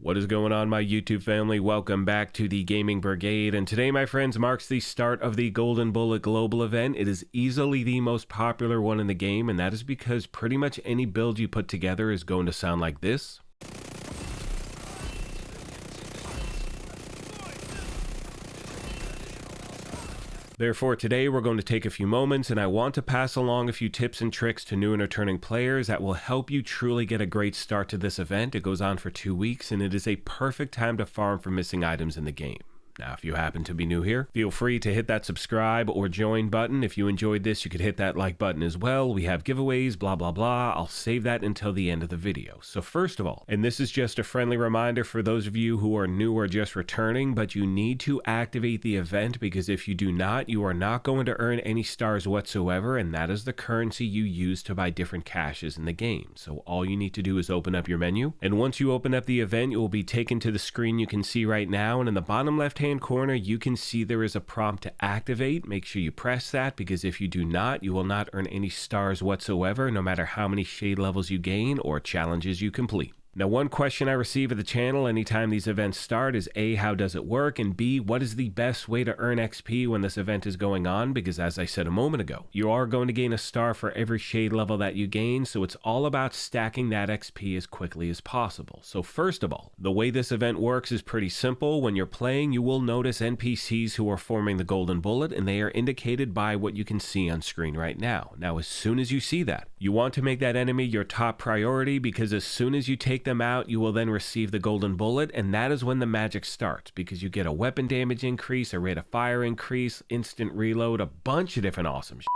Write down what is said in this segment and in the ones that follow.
What is going on, my YouTube family? Welcome back to the Gaming Brigade, and today, my friends, marks the start of the Golden Bullet Global event. It is easily the most popular one in the game, and that is because pretty much any build you put together is going to sound like this. Therefore, today we're going to take a few moments and I want to pass along a few tips and tricks to new and returning players that will help you truly get a great start to this event. It goes on for 2 weeks and it is a perfect time to farm for missing items in the game. Now, if you happen to be new here, feel free to hit that subscribe or join button. If you enjoyed this, you could hit that like button as well. We have giveaways, blah, blah, blah. I'll save that until the end of the video. So first of all, and this is just a friendly reminder for those of you who are new or just returning, but you need to activate the event because if you do not, you are not going to earn any stars whatsoever, and that is the currency you use to buy different caches in the game. So all you need to do is open up your menu, and once you open up the event, you will be taken to the screen you can see right now, and in the bottom left-hand corner, you can see there is a prompt to activate. Make sure you press that because if you do not, you will not earn any stars whatsoever, no matter how many shade levels you gain or challenges you complete. Now, one question I receive at the channel anytime these events start is A, how does it work? And B, what is the best way to earn XP when this event is going on? Because as I said a moment ago, you are going to gain a star for every shade level that you gain, so it's all about stacking that XP as quickly as possible. So first of all, the way this event works is pretty simple. When you're playing, you will notice NPCs who are forming the Golden Bullet, and they are indicated by what you can see on screen right now. Now, as soon as you see that, you want to make that enemy your top priority because as soon as you take them out, you will then receive the Golden Bullet, and that is when the magic starts because you get a weapon damage increase, a rate of fire increase, instant reload, a bunch of different awesome shit.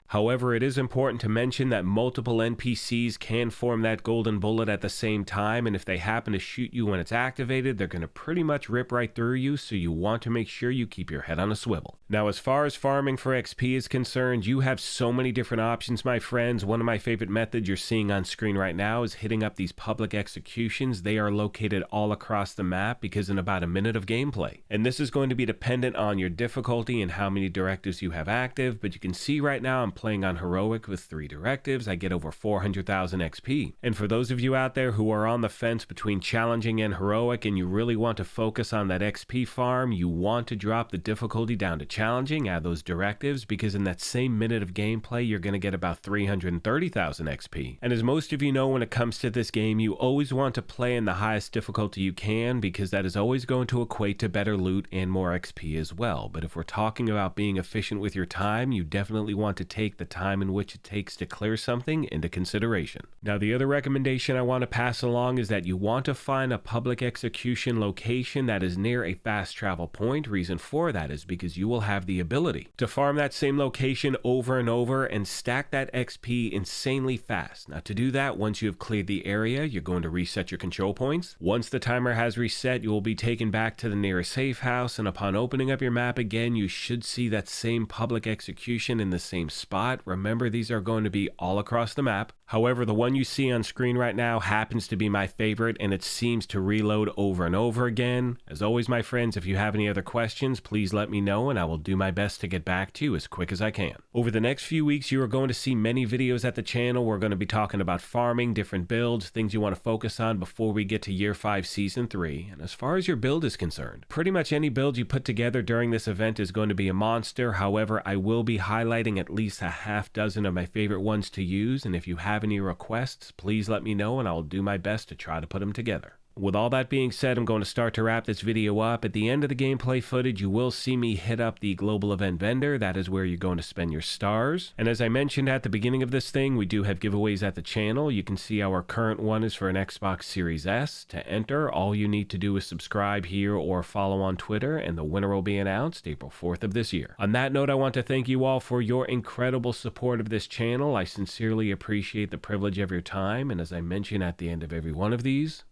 However, it is important to mention that multiple NPCs can form that Golden Bullet at the same time, and if they happen to shoot you when it's activated, they're going to pretty much rip right through you, so you want to make sure you keep your head on a swivel. Now, as far as farming for XP is concerned, you have so many different options, my friends. One of my favorite methods you're seeing on screen right now is hitting up these public executions. They are located all across the map because in about a minute of gameplay. And this is going to be dependent on your difficulty and how many directives you have active, but you can see right now I'm playing on heroic with 3 directives. I get over 400,000 XP. And for those of you out there who are on the fence between challenging and heroic and you really want to focus on that XP farm, you want to drop the difficulty down to challenging, add those directives, because in that same minute of gameplay you're going to get about 330,000 XP. And as most of you know, when it comes to this game, you always want to play in the highest difficulty you can because that is always going to equate to better loot and more XP as well. But if we're talking about being efficient with your time, you definitely want to take the time in which it takes to clear something into consideration. Now, the other recommendation I want to pass along is that you want to find a public execution location that is near a fast travel point. Reason for that is because you will have the ability to farm that same location over and over and stack that XP insanely fast. Now, to do that, once you have cleared the area, you're going to reset your control points. Once the timer has reset, you will be taken back to the nearest safe house, and upon opening up your map again, you should see that same public execution in the same spot. Remember, these are going to be all across the map. However, the one you see on screen right now happens to be my favorite, and it seems to reload over and over again. As always, my friends, if you have any other questions, please let me know, and I will do my best to get back to you as quick as I can. Over the next few weeks, you are going to see many videos at the channel. We're going to be talking about farming, different builds, things you want to focus on before we get to Year 5 Season 3. And as far as your build is concerned, pretty much any build you put together during this event is going to be a monster. However, I will be highlighting at least a half dozen of my favorite ones to use, and if you have any requests, please let me know and I'll do my best to try to put them together. With all that being said, I'm going to start to wrap this video up. At the end of the gameplay footage, you will see me hit up the global event vendor. That is where you're going to spend your stars. And as I mentioned at the beginning of this thing, we do have giveaways at the channel. You can see our current one is for an Xbox Series S. To enter, all you need to do is subscribe here or follow on Twitter, and the winner will be announced April 4th of this year. On that note, I want to thank you all for your incredible support of this channel. I sincerely appreciate the privilege of your time, and as I mention at the end of every one of these,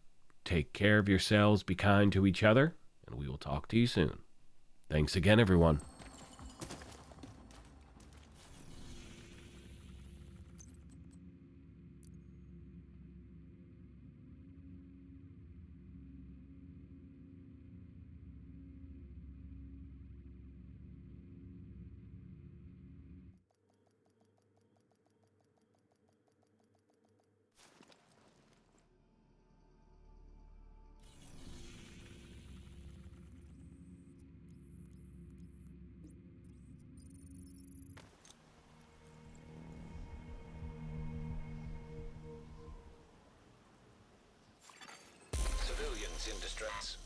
take care of yourselves, be kind to each other, and we will talk to you soon. Thanks again, everyone. in distress.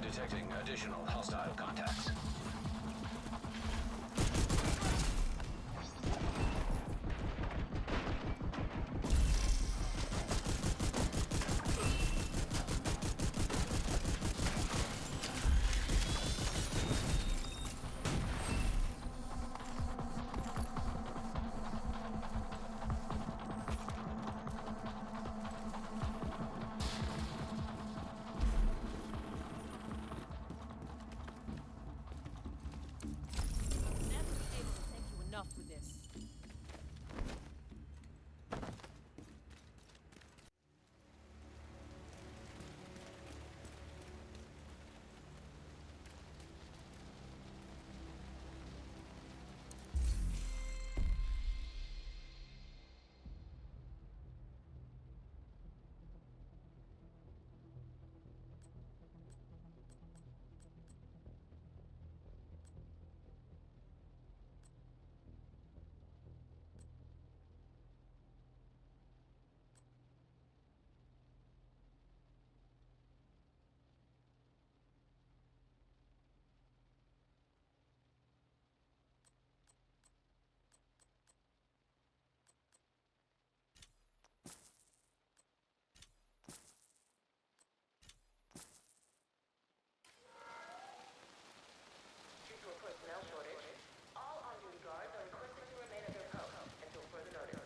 Detecting additional hostile contacts. Never be able to thank you enough for this. Due to a personnel shortage, all on-duty guards are requested to remain at their posts until further notice.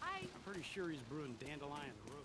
I I'm pretty sure he's brewing dandelion root.